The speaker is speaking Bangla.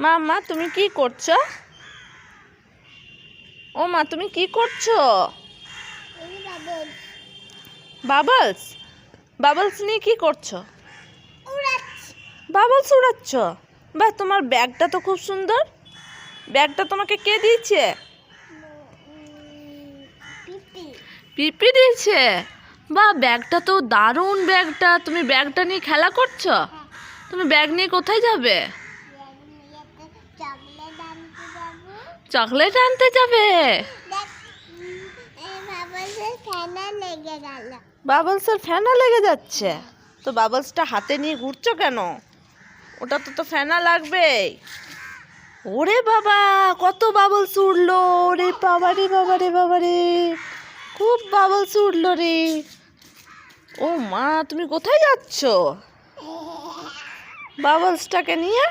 মা তুমি কি করছো? ও মা তুমি কি করছো? বাবলস বাবলস নিয়ে কি করছো? বাবলস উড়াচ্ছ? বাহ, তোমার ব্যাগটা তো খুব সুন্দর। ব্যাগটা তোমাকে কে দিয়েছে? পিপি দিয়েছে। বাহ, ব্যাগটা তো দারুণ। ব্যাগটা, তুমি ব্যাগটা নিয়ে খেলা করছো? তুমি ব্যাগ নিয়ে কোথায় যাবে? চকলেট আনতে যাবে? বাবলসের ফেনা লেগে যাচ্ছে তো বাবলসটা হাতে নিয়ে ঘুরছো কেন? ওটা তো ফেনা লাগবে। ওরে বাবা, কত বাবলস উড়লো রে! বাবারে বাবারে বাবারে, খুব বাবলস উড়লো রে। ও মা, তুমি কোথায় যাচ্ছো বাবলসটাকে নিয়ে?